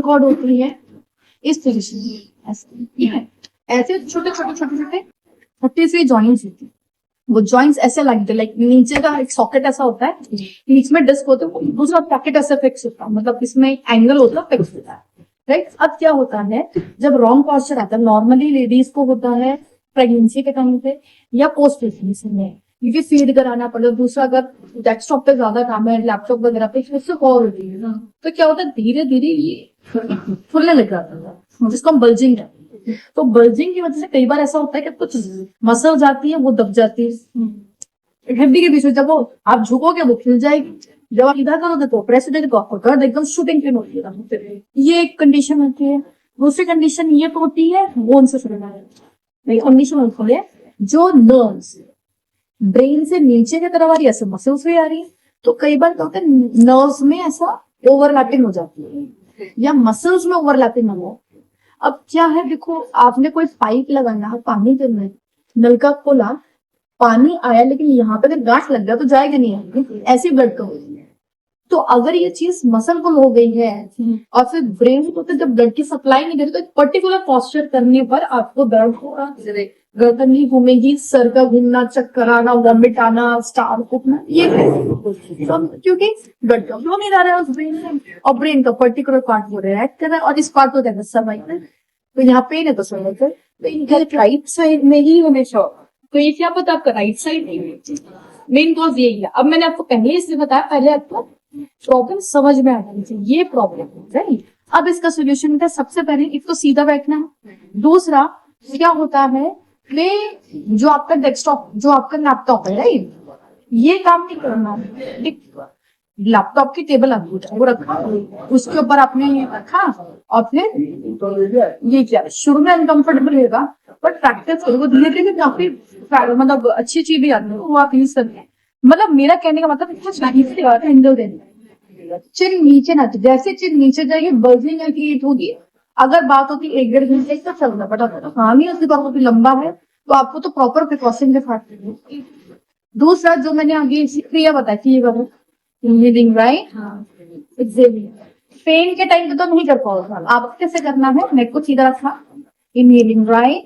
Cord होती है इस पोजीशन में, ऐसे, ठीक है। ऐसे छोटे छोटे छोटे छोटे 30 जॉइंट्स होती है। वो जॉइंट्स ऐसे लगते हैं, लाइक नीचे का एक सॉकेट ऐसा होता है, बीच में डिस्क होता है, दूसरा पॉकेट ऐसे फिक्स होता है, मतलब इसमें एंगल होता है, फिक्स होता है, राइट। अब क्या होता है, जब रॉन्ग पॉस्चर आता है, नॉर्मली लेडीज को होता है प्रेगनेंसी के टाइम पे या पोस्ट प्रेगनेंसी में, क्योंकि फीड कराना पड़ता है। दूसरा, अगर डेस्कटॉप पे ज्यादा काम है, लैपटॉप वगैरह पे, उससे कॉल होती है, तो क्या होता है, धीरे धीरे ये फुलने लग जाता है, जिसको हम बल्जिंग कहते हैं। तो बल्जिंग की वजह से कई बार ऐसा होता है कि कुछ मसल जाती है, वो दब जाती है हड्डी के बीच में। जब वो आप झुकोगे वो खिल जाएगी, जब आप इधर करोगे तो प्रेस हो जाएगी, तो आपको दर्द एकदम शूटिंग पेन होती है। ये एक कंडीशन होती है। दूसरी कंडीशन ये तो होती है बोन से जुड़ना कंडीशन होती है, जो नर्व्स ब्रेन से नीचे की तरफ आ रही है, ऐसे मसल्स भी आ रही है, तो कई बार क्या होता है, नर्व्स में ऐसा ओवरलैपिंग हो जाती है या मसल्स में ओवरलैपिंग हो। अब क्या है, देखो आपने कोई पाइप लगाना है पानी के अंदर, नलका खोला, पानी आया, लेकिन यहाँ पे अगर गांठ लग गया तो जाएगा नहीं, ऐसी ब्लड का होती है। तो अगर ये चीज मसल को हो गई है और फिर ब्रेन को, तो जब ब्लड की सप्लाई नहीं दे रही, तो एक पर्टिकुलर पोस्चर करने पर आपको दर्द होगा, गर्दन नहीं घूमेगी, सर का घूमना, चक्कर आना, वॉमिट आना, स्टार उठना, ये क्योंकि ब्लड का फ्लो नहीं जा रहा है उस ब्रेन में, और ब्रेन का पर्टिकुलर पार्ट वो रिएक्ट कर रहा है, और इस पार्ट को कहते हैं सर्वाइकल। तो यहाँ पेन है तो सर्वाइकल, तो इनका राइट साइड में ही हमेशा, तो ये क्या पता आपका राइट साइड नहीं है, मेन कॉज यही है। अब मैंने आपको पहले इसलिए बताया, पहले आपको प्रॉब्लम समझ में आनी चाहिए, ये प्रॉब्लम है, राइट। अब इसका सोल्यूशन था, सबसे पहले एक तो सीधा बैठना है, दूसरा क्या होता है कि जो आपका डेस्कटॉप, जो आपका लैपटॉप है, राइट, ये काम नहीं करना है। लैपटॉप की टेबल आपको वो रखा, उसके ऊपर आपने ये रखा, और फिर ये क्या, शुरू में अनकंफर्टेबल होगा, बट प्रैक्टिस करो, धीरे धीरे काफी मतलब अच्छी चीज भी आती है, वो आप यूज करते हैं। मतलब मेरा कहने का मतलब हैंडल देना, चिन नीचे ना, जैसे चिन नीचे जाएगी बल्जिंग क्रिएट होगी। अगर बात होती 1-1.5 घंटे का चलना पड़ा, काम ही उसकी बात लंबा है, तो आपको तो प्रॉपर प्रिकॉशन के साथ। दूसरा जो मैंने आगे क्रिया बताई थी, ये करो इनहेलिंग, राइट, एक्सहेलिंग। पेन के टाइम पे तो नहीं कर पाओगे, आप कैसे करना है, नेक को सीधा रखा, inhaling right,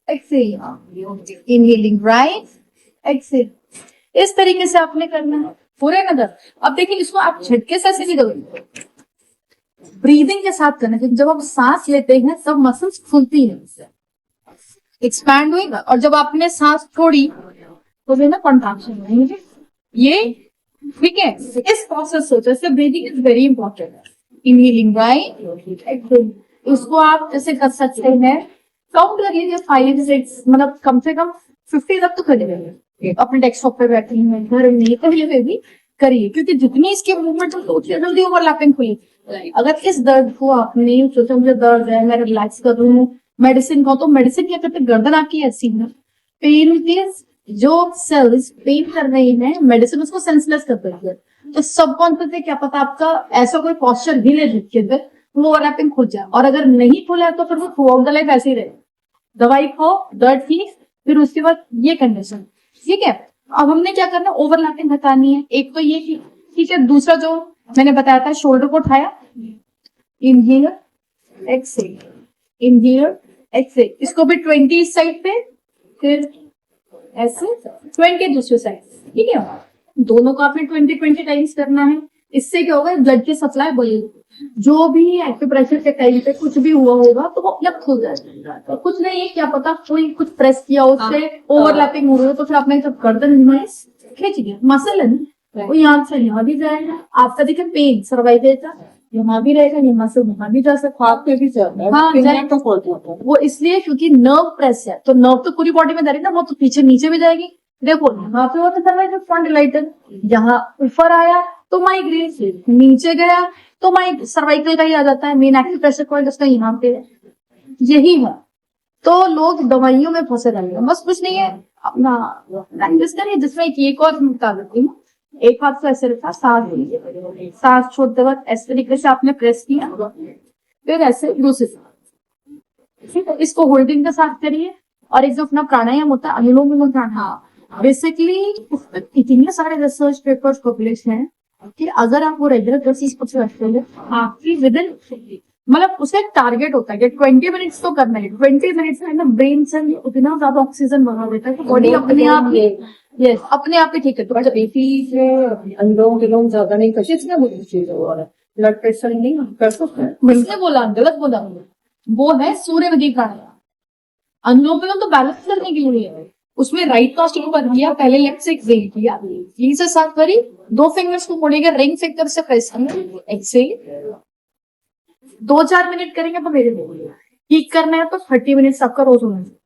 exhaling, inhaling right, exhale, इस तरीके से आपने करना है पूरे नजर। अब देखिए, इसको आप झटके से ऐसे नहीं करोगे, ब्रीदिंग के साथ करना है। जब आप सांस लेते हैं सब मसल्स खुलती है, एक्सपैंड हुई, और जब आपने सांस छोड़ी तो फिर ना कॉन्ट्रैक्शन होगी, ये ठीक है। इस प्रोसेस से जैसे breathing is very important, inhaling right, exhaling, इसको आप जैसे कर सकते हैं, काउंट कर लीजिए 5-6, मतलब कम से कम 50 तक तो करिए। अपने डेस्कटॉप पे बैठे हैं, घर में करिए, भी करिए, क्योंकि जितनी इसकी मूवमेंट हो उतनी जल्दी ओवरलैपिंग हुई। अगर इस दर्द को आपने सोचा मुझे दर्द है, मैं रिलैक्स कर लूं, मेडिसिन खाओ, तो मेडिसिन क्या करते, गर्दन आपकी ऐसी है, पेन होती है, जो सेल्स पेन कर रही है, मेडिसिन उसको सेंसलेस कर देती है। तो सबकॉन्शियसली क्या पता आपका ऐसा कोई पोस्चर भी ले जिसके अंदर वो ओवरलैपिंग खुल जाए, और अगर नहीं खुला है तो फिर वो थ्रू आउट द लाइफ ऐसे ही रहे, दवाई खाओ, दर्द ठीक, फिर उसके बाद ये कंडीशन, ठीक है। अब हमने क्या करना, ओवरलैपिंग हटानी है, एक तो ये ठीक है। दूसरा जो मैंने बताया था, शोल्डर को उठाया, इनहेल एक्सहेल, इनहेल एक्सहेल, इसको भी 20 इस साइड पे, फिर ऐसे 20 दूसरे साइड, ठीक है। दोनों को आपने 20 टाइम्स करना है। इससे क्या होगा, ब्लड की सप्लाई बढ़ेगी, जो भी एक्यूप्रेशर के टाइम पे कुछ भी हुआ होगा तो वो अपने आप खुल जाएगा। तो कुछ नहीं है, क्या पता कोई कुछ प्रेस किया उससे ओवरलैपिंग हो रही है, तो फिर आपने जब गर्दन खींच गया, मसल है ना, वो यहाँ से यहाँ भी जाएगा। आपका देखिए पेन सर्वाइकल का यहाँ भी रहेगा, यहाँ से वहां भी जा सकता है, हाँ तो वो इसलिए क्योंकि नर्व प्रेस है, तो नर्व तो पूरी बॉडी में जा रही है ना, वो तो पीछे नीचे भी जाएगी। देखो यहाँ पे होता सर्वाइकल स्पॉन्डिलाइटिस, यहाँ ऊपर आया तो माइग्रेन, नीचे गया तो सर्वाइकल का ही आ जाता है, मेन एक्यूप्रेशर पॉइंट उसका यहाँ पे यही है। तो लोग दवाइयों में फंसे रहेंगे, बस कुछ नहीं है, अपना प्रैक्टिस करिए। जिसमें एक और बता देती हूँ, एक हाथ से ऐसे रखा, सांस छोड़ते वक्त इस तरीके से आपने प्रेस किया, फिर ऐसे दूसरे साथ, ठीक है। इसको होल्डिंग के साथ करिए। और एक जो अपना प्राणायाम होता है, अनुलोम विलोम प्राणायाम, बेसिकली इतने सारे रिसर्च पेपर्स पब्लिश हैं, कि अगर आप वो रेगुलर एक्सरसाइज कुछ रखते हैं आपकी विद इन, मतलब उसका एक टारगेट होता है कि 20 मिनट्स तो करना है। 20 मिनट्स में ना ब्रेन से उतना ज्यादा ऑक्सीजन भरा देता है कि बॉडी अपने आप ही, यस, अपने आप ही ठीक है। तो बट बेटी से अनुलोम विलोम ज्यादा नहीं करती, इसमें बुरी चीज हो रहा है, ब्लड प्रेशर नहीं कर सकते हैं। किसने बोला? गलत बोला। वो है सूर्य विधि प्राणायाम। अनुलोम विलोम तो बैलेंस करने के लिए है। उसमें राइट का शुरू कर दिया, पहले लेफ्ट से एक्सेल किया, ली से सांस भरी, 2 फिंगर्स को मोड़ेगा, रिंग फिंगर से प्रेस करना, एक्सेल। 2-4 मिनट करेंगे तो मेरे ठीक करना है तो 30 मिनट्स आपका रोज होना चाहिए।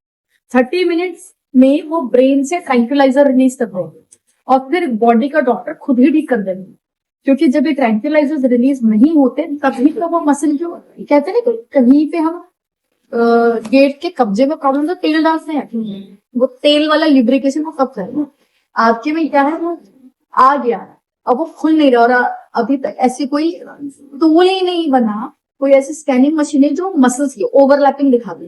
30 मिनट्स में वो ब्रेन से ट्रैंक्विलाइजर रिलीज कर देंगे और फिर बॉडी का डॉक्टर खुद ही ठीक कर देंगे। क्योंकि जब ये ट्रैंक्विलाइजर्स रिलीज नहीं होते तभी तो वो मसल जो कहते हैं ना कि कहीं पे हम गेट के कब्जे में प्रॉब्लम तो तेल डालते हैं, वो तेल वाला लिब्रिकेशन वो कब करें? आपके में क्या है, वो आ गया, अब वो खुल नहीं रहा। और अभी तक ऐसी कोई टूल ही नहीं बना, कोई ऐसी स्कैनिंग मशीन है जो मसल्स की ओवरलैपिंग दिखा दे।